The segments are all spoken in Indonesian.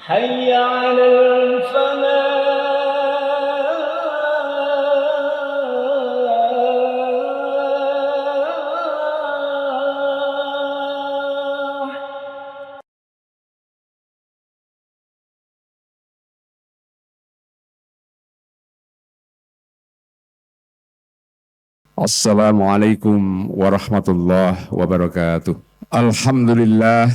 حي على الفلاح. Assalamualaikum warahmatullahi wabarakatuh. Alhamdulillah,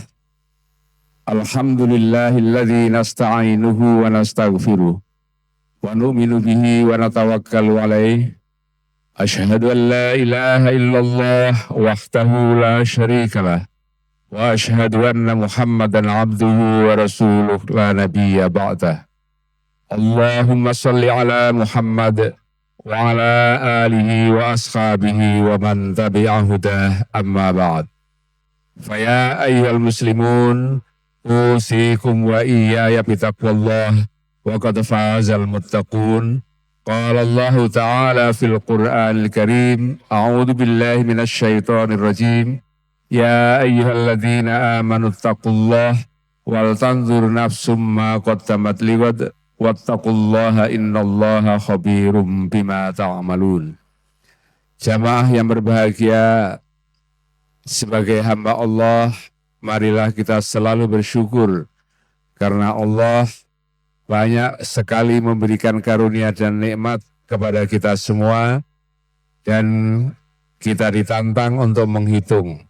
alhamdulillahilladzi nasta'inuhu wa nastaghfiruh wa nu'minu bihi wa natawakkalu alaih. Asyhadu an la ilaha illallah wahdahu la syarikalah wa asyhadu anna Muhammadan abduhu wa rasuluh la nabiyya ba'dah. Allahumma salli ala Muhammad wa ala alihi wa ashabihi wa man tabi'a hudah amma ba'd. Faya ayyuhal muslimun usikum wa iyaya bitaqwallah wa qad fazal muttaqun. Qala Allah ta'ala fil Qur'anil Karim, a'udzu billahi minasy syaithanir rajim. Ya ayyuhalladzina amanu taqullaha wal tanzur nafsum ma qaddamat lighad wattaqullaha innallaha khabirum bima ta'malun. Jamaah yang berbahagia, sebagai hamba Allah, marilah kita selalu bersyukur karena Allah banyak sekali memberikan karunia dan nikmat kepada kita semua, dan kita ditantang untuk menghitung.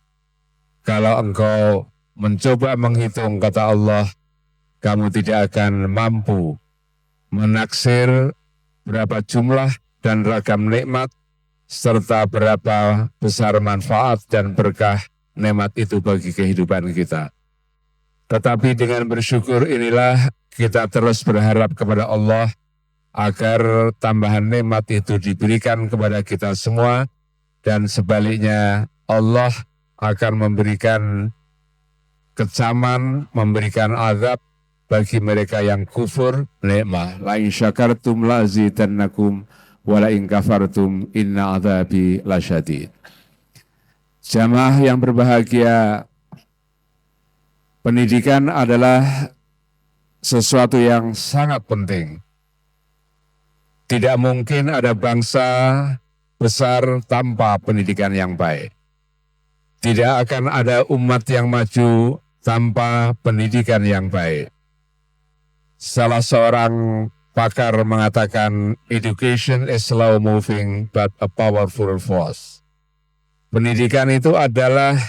Kalau engkau mencoba menghitung, kata Allah, kamu tidak akan mampu menaksir berapa jumlah dan ragam nikmat serta berapa besar manfaat dan berkah nikmat itu bagi kehidupan kita. Tetapi dengan bersyukur inilah kita terus berharap kepada Allah agar tambahan nikmat itu diberikan kepada kita semua, dan sebaliknya Allah akan memberikan kecaman, memberikan azab bagi mereka yang kufur nikmat. La in syakartum la azidannakum wa la in kafartum inna adzabi lasyadid. Jamaah yang berbahagia, pendidikan adalah sesuatu yang sangat penting. Tidak mungkin ada bangsa besar tanpa pendidikan yang baik. Tidak akan ada umat yang maju tanpa pendidikan yang baik. Salah seorang pakar mengatakan, education is slow moving but a powerful force. Pendidikan itu adalah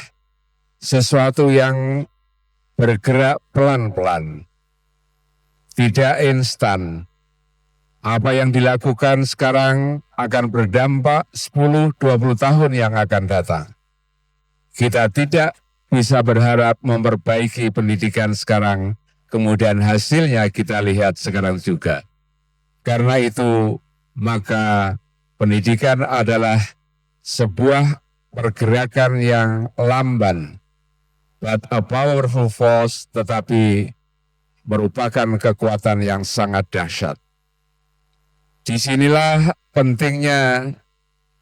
sesuatu yang bergerak pelan-pelan, tidak instan. Apa yang dilakukan sekarang akan berdampak 10-20 tahun yang akan datang. Kita tidak bisa berharap memperbaiki pendidikan sekarang, kemudian hasilnya kita lihat sekarang juga. Karena itu, maka pendidikan adalah sebuah pergerakan yang lamban, but a powerful force, tetapi merupakan kekuatan yang sangat dahsyat. Disinilah pentingnya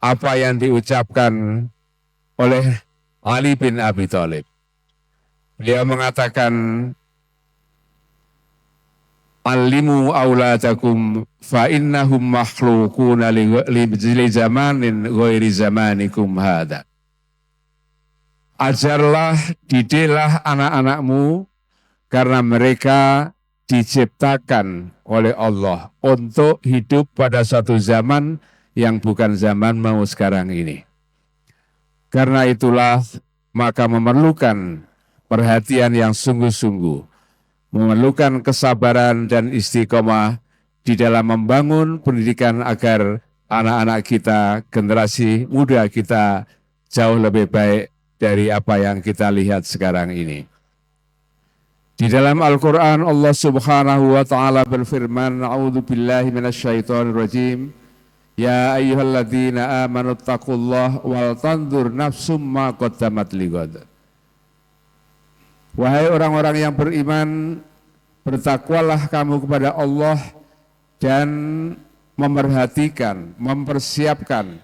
apa yang diucapkan oleh Ali bin Abi Thalib. Beliau mengatakan, Alimu auladakum fa innahum makhluquna li zamanin ghairi zamanikum hadha. Ajarlah, didiklah anak-anakmu karena mereka diciptakan oleh Allah untuk hidup pada suatu zaman yang bukan zaman mau sekarang ini. Karena itulah maka memerlukan perhatian yang sungguh-sungguh, memerlukan kesabaran dan istiqomah di dalam membangun pendidikan agar anak-anak kita, generasi muda kita jauh lebih baik dari apa yang kita lihat sekarang ini. Di dalam Al-Quran Allah subhanahu wa ta'ala berfirman, A'udzu billahi minasyaitonir rajim. Ya ayyuhalladzina amanu taqullaha wal tanzur nafsum ma qaddamat lighad. Wahai orang-orang yang beriman, bertakwalah kamu kepada Allah dan memerhatikan, mempersiapkan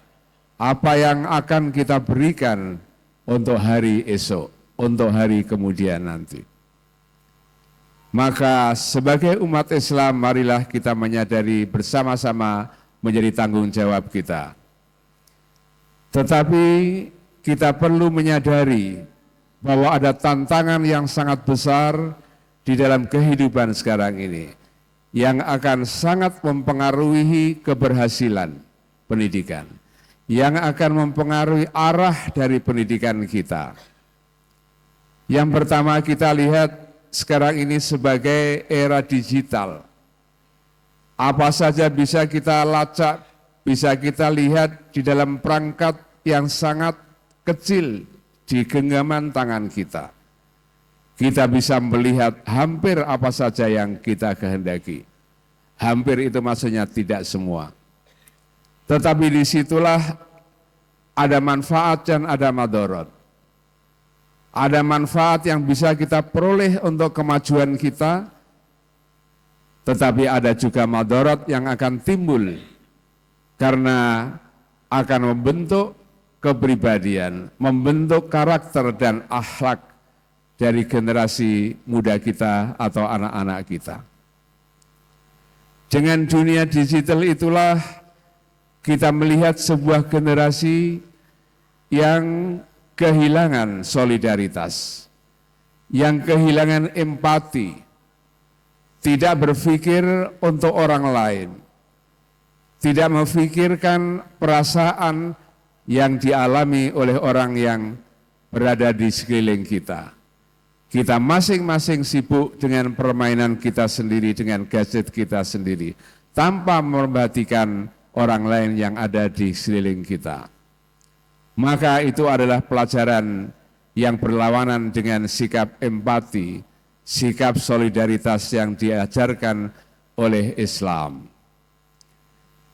apa yang akan kita berikan untuk hari esok, untuk hari kemudian nanti. Maka sebagai umat Islam, marilah kita menyadari bersama-sama menjadi tanggung jawab kita. Tetapi kita perlu menyadari bahwa ada tantangan yang sangat besar di dalam kehidupan sekarang ini yang akan sangat mempengaruhi keberhasilan pendidikan, yang akan mempengaruhi arah dari pendidikan kita. Yang pertama, kita lihat sekarang ini sebagai era digital. Apa saja bisa kita lacak, bisa kita lihat di dalam perangkat yang sangat kecil di genggaman tangan kita. Kita bisa melihat hampir apa saja yang kita kehendaki. Hampir itu maksudnya tidak semua. Tetapi disitulah ada manfaat dan ada madarat. Ada manfaat yang bisa kita peroleh untuk kemajuan kita, tetapi ada juga madarat yang akan timbul karena akan membentuk kepribadian, membentuk karakter dan akhlak dari generasi muda kita atau anak-anak kita. Dengan dunia digital itulah kita melihat sebuah generasi yang kehilangan solidaritas, yang kehilangan empati, tidak berpikir untuk orang lain, tidak memikirkan perasaan yang dialami oleh orang yang berada di sekeliling kita. Kita masing-masing sibuk dengan permainan kita sendiri, dengan gadget kita sendiri, tanpa memperhatikan orang lain yang ada di sekeliling kita. Maka itu adalah pelajaran yang berlawanan dengan sikap empati, sikap solidaritas yang diajarkan oleh Islam.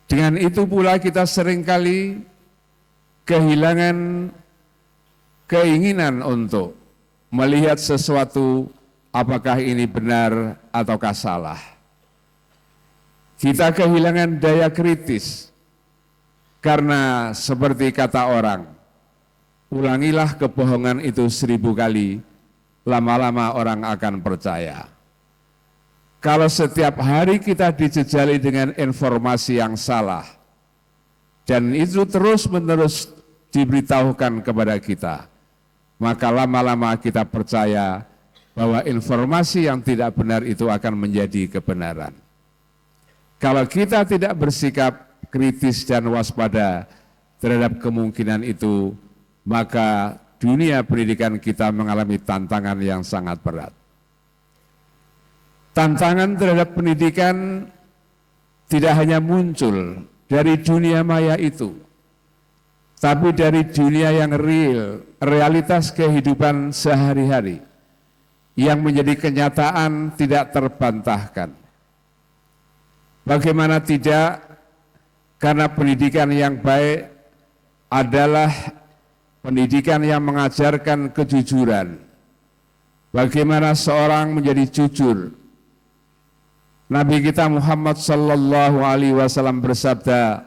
Dengan itu pula kita seringkali kehilangan keinginan untuk melihat sesuatu apakah ini benar ataukah salah. Kita kehilangan daya kritis karena seperti kata orang, ulangilah kebohongan itu 1000 kali, lama-lama orang akan percaya. Kalau setiap hari kita dijejali dengan informasi yang salah, dan itu terus-menerus diberitahukan kepada kita, maka lama-lama kita percaya bahwa informasi yang tidak benar itu akan menjadi kebenaran. Kalau kita tidak bersikap kritis dan waspada terhadap kemungkinan itu, maka dunia pendidikan kita mengalami tantangan yang sangat berat. Tantangan terhadap pendidikan tidak hanya muncul dari dunia maya itu, tapi dari dunia yang real, realitas kehidupan sehari-hari yang menjadi kenyataan tidak terbantahkan. Bagaimana tidak, karena pendidikan yang baik adalah pendidikan yang mengajarkan kejujuran. Bagaimana seorang menjadi jujur. Nabi kita Muhammad sallallahu alaihi wasallam bersabda,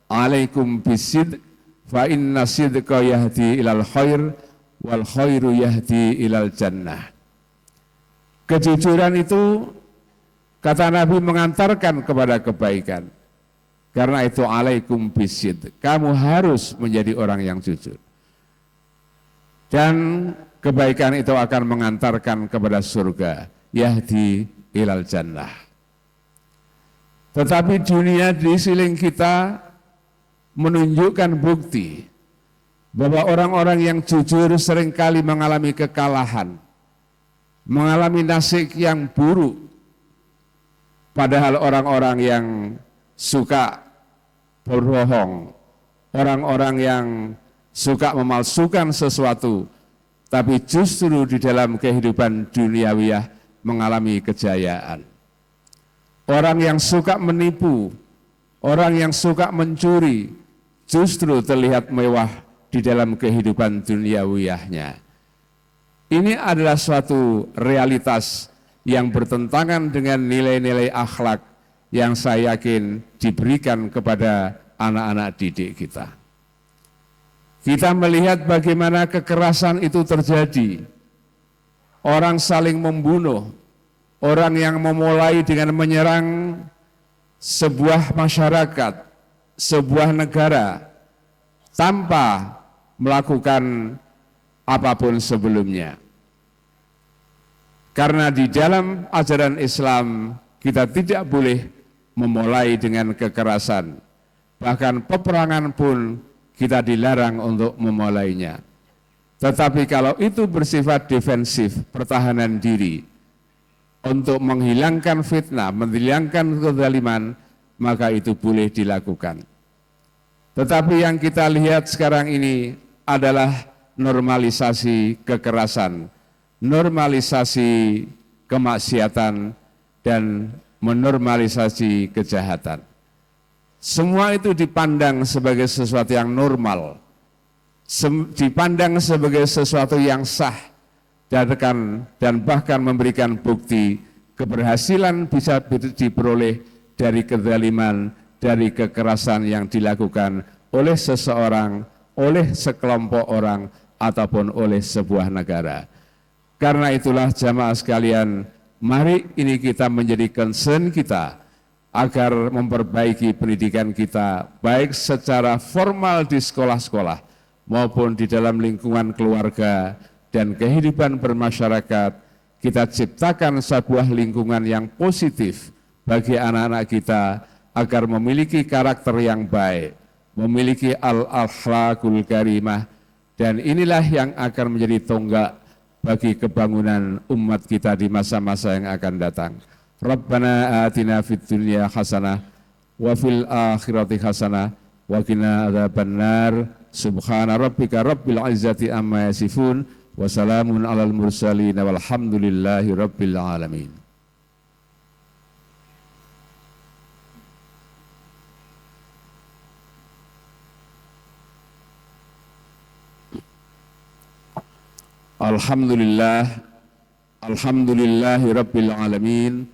"Alaikum bisidq fa inna sidqa yahdi ilal khair wal khairu yahdi ilal jannah." Kejujuran itu, kata Nabi, mengantarkan kepada kebaikan. Karena itu alaikum bisidq, kamu harus menjadi orang yang jujur. Dan kebaikan itu akan mengantarkan kepada surga, yahdi ilal jannah. Tetapi dunia di sekeliling kita menunjukkan bukti bahwa orang-orang yang jujur seringkali mengalami kekalahan, mengalami nasib yang buruk. Padahal orang-orang yang suka berbohong, orang-orang yang suka memalsukan sesuatu, tapi justru di dalam kehidupan duniawiyah mengalami kejayaan. Orang yang suka menipu, orang yang suka mencuri, justru terlihat mewah di dalam kehidupan duniawiyahnya. Ini adalah suatu realitas yang bertentangan dengan nilai-nilai akhlak yang saya yakin diberikan kepada anak-anak didik kita. Kita melihat bagaimana kekerasan itu terjadi. Orang saling membunuh, orang yang memulai dengan menyerang sebuah masyarakat, sebuah negara, tanpa melakukan apapun sebelumnya. Karena di dalam ajaran Islam kita tidak boleh memulai dengan kekerasan. Bahkan peperangan pun kita dilarang untuk memulainya. Tetapi kalau itu bersifat defensif, pertahanan diri, untuk menghilangkan fitnah, menghilangkan kezaliman, maka itu boleh dilakukan. Tetapi yang kita lihat sekarang ini adalah normalisasi kekerasan, normalisasi kemaksiatan, dan menormalisasi kejahatan. Semua itu dipandang sebagai sesuatu yang normal, dipandang sebagai sesuatu yang sah, dan bahkan memberikan bukti keberhasilan bisa diperoleh dari kezaliman, dari kekerasan yang dilakukan oleh seseorang, oleh sekelompok orang, ataupun oleh sebuah negara. Karena itulah jamaah sekalian, mari ini kita menjadi concern kita agar memperbaiki pendidikan kita, baik secara formal di sekolah-sekolah maupun di dalam lingkungan keluarga dan kehidupan bermasyarakat. Kita ciptakan sebuah lingkungan yang positif bagi anak-anak kita agar memiliki karakter yang baik, memiliki al-akhlaqul karimah, dan inilah yang akan menjadi tonggak bagi kebangunan umat kita di masa-masa yang akan datang. Rabbana atina fid dunya hasanah wa fil akhirati hasanah wa qina adzabannar. Subhana rabbika rabbil izzati amma yasifun wa salamun alal mursalin walhamdulillahi rabbil alamin. Alhamdulillahi rabbil alamin.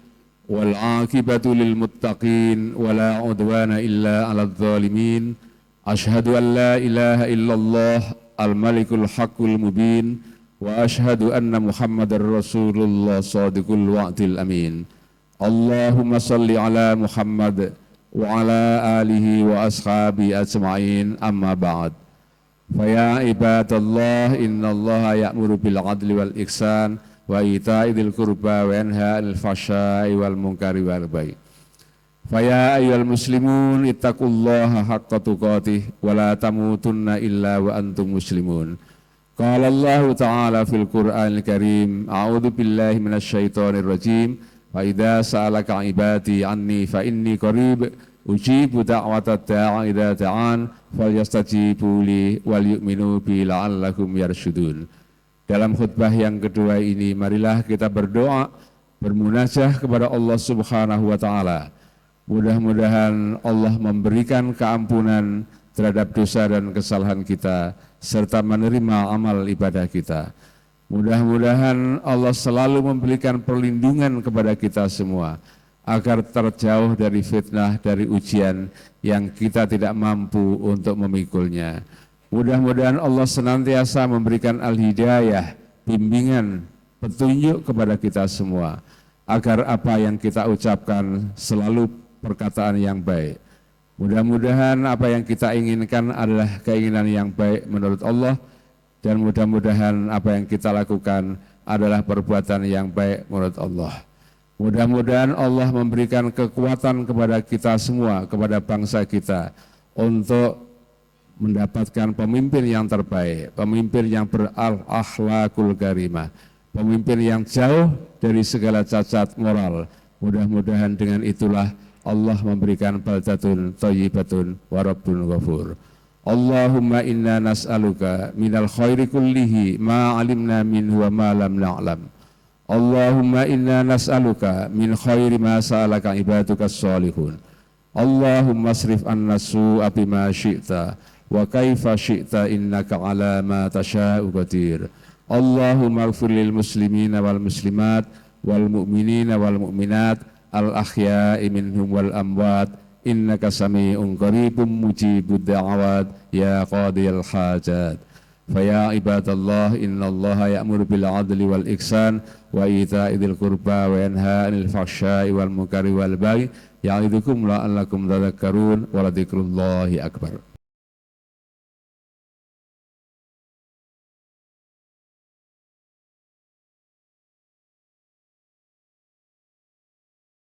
Wal aqibatu lil muttaqin wala udwana illa 'alal zalimin. Asyhadu an la ilaha illallah al malikul haqqul mubin wa asyhadu anna Muhammadar Rasulullah shadiqul wa'dil amin. Allahumma salli ala Muhammad wa ala alihi wa ashabi ajma'in, amma ba'd. Fa ya ibadallah, innallaha ya'muru bil 'adli wal ihsan wa ita'i dzil qurba wa yanha 'anil fahsya'i wal munkari wal baghi. Fa ya ayyuhal muslimun ittaqullaha haqqa tuqatih wa la tamutunna illa wa antum muslimun. Qala Allah ta'ala fil Qur'anil Karim, a'udzu billahi minasy syaithanir rajim. Fa idza sa'alaka 'ibadi 'anni fa inni qarib ujibu da'watad da'i idza da'an falyastajibu li wal yu'minu bi la'allakum yarsyudun. Dalam khutbah yang kedua ini, marilah kita berdoa, bermunajah kepada Allah Subhanahu wa taala. Mudah-mudahan Allah memberikan keampunan terhadap dosa dan kesalahan kita serta menerima amal ibadah kita. Mudah-mudahan Allah selalu memberikan perlindungan kepada kita semua agar terjauh dari fitnah, dari ujian yang kita tidak mampu untuk memikulnya. Mudah-mudahan Allah senantiasa memberikan al-hidayah, bimbingan, petunjuk kepada kita semua, agar apa yang kita ucapkan selalu perkataan yang baik. Mudah-mudahan apa yang kita inginkan adalah keinginan yang baik menurut Allah, dan mudah-mudahan apa yang kita lakukan adalah perbuatan yang baik menurut Allah. Mudah-mudahan Allah memberikan kekuatan kepada kita semua, kepada bangsa kita, untuk mendapatkan pemimpin yang terbaik, pemimpin yang berakhlakul karimah, pemimpin yang jauh dari segala cacat moral. Mudah-mudahan dengan itulah Allah memberikan baldatun thayyibatun wa rabbun ghafur. Allahumma inna nas'aluka minal khairi kullihi ma alimna minhu wa ma lam na'lam. Allahumma inna nas'aluka min khairi ma sa'alaka ibaduka sholihun. Allahumma asrif anna su'a bima syi'ta wa kaifa syi'ta innaka ala ma tasha'u qadir. Allahumma ighfir lil muslimina wal muslimat wal mu'minina wal mu'minat al ahya'i minhum wal amwat innaka sami'un qaribun mujibud da'awat ya qadiyal hajat. فيا عباد الله إن الله يأمر بالعدل والإحسان وإيتاء ذي القربى وينهى عن الفحشاء والمنكر والبغي يعظكم لعلكم تذكرون ولذكر الله أكبر.